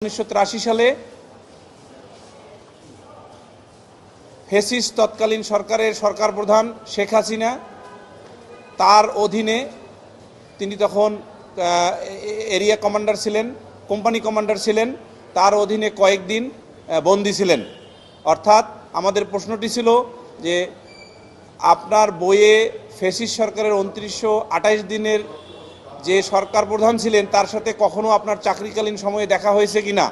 1983 সালে ফ্যাসিস্ট তৎকালীন সরকারের সরকার প্রধান শেখ হাসিনা তার অধীনে তিনি তখন এরিয়া কমান্ডার ছিলেন, কোম্পানি কমান্ডার ছিলেন, তার অধীনে কয়েকদিন বন্দী ছিলেন। অর্থাৎ আমাদের প্রশ্নটি ছিল যে আপনার বইয়ে ফ্যাসিস্ট সরকারের 2928 দিনের যে সরকার প্রধান ছিলেন তার সাথে কখনো আপনার চাকরিকালীন সময়ে দেখা হয়েছে কিনা?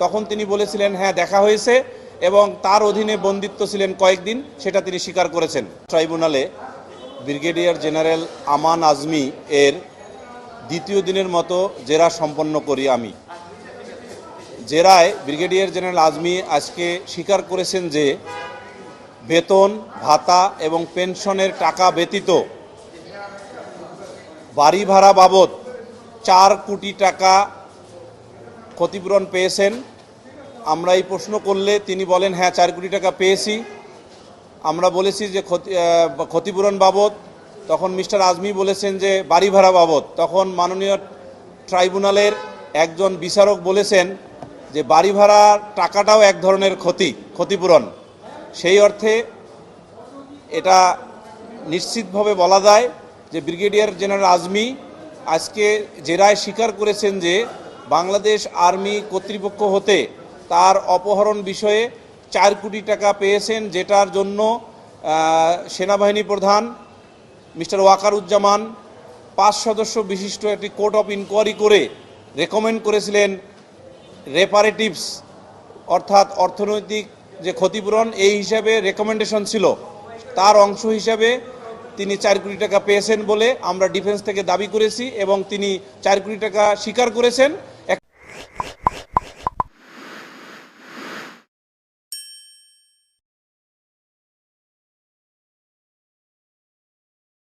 তখন তিনি বলেছিলেন হ্যাঁ দেখা হয়েছে এবং তার অধীনে বন্দিত্ব ছিলেন কয়েকদিন, সেটা তিনি স্বীকার করেছেন। ট্রাইব্যুনালে ব্রিগেডিয়ার জেনারেল আমান আজমি এর দ্বিতীয় দিনের মতো জেরা সম্পন্ন করি আমি। জেরায় ব্রিগেডিয়ার জেনারেল আজমি আজকে স্বীকার করেছেন যে বেতন, ভাতা এবং পেনশনের টাকা ব্যতীত বাড়ি ভাড়া বাবদ 4 কোটি টাকা ক্ষতিপূরণ পেয়েছেন। আমরা এই প্রশ্ন করলে তিনি বলেন হ্যাঁ 4 কোটি টাকা পেয়েছি। আমরা বলেছি যে ক্ষতিপূরণ বাবদ, তখন মিস্টার আজমি বলেছেন যে বাড়ি ভাড়া বাবদ। তখন মাননীয় ট্রাইব্যুনালের একজন বিচারক বলেছেন যে বাড়ি ভাড়ার টাকাটাও এক ধরনের ক্ষতিপূরণ। সেই অর্থে এটা নিশ্চিতভাবে বলা যায় যে ব্রিগেডিয়ার জেনারেল আজমি আজকে জেরায় স্বীকার করেছেন যে বাংলাদেশ আর্মি কর্তৃপক্ষ হতে তার অপহরণ বিষয়ে 4 কোটি টাকা পেয়েছেন, যেটার জন্য সেনাবাহিনী প্রধান মিস্টার ওয়াকারুজ্জামান 5 সদস্য বিশিষ্ট একটি কোর্ট অফ ইনকোয়ারি করে রেকমেন্ড করেছিলেন রেপারেটিভস, অর্থাৎ অর্থনৈতিক যে ক্ষতিপূরণ, এই হিসাবে রেকমেন্ডেশন ছিল। তার অংশ হিসাবে তিনি 4 কোটি টাকা পেয়েছেন বলে আমরা ডিফেন্স থেকে দাবি করেছি এবং তিনি 4 কোটি টাকা স্বীকার করেছেন।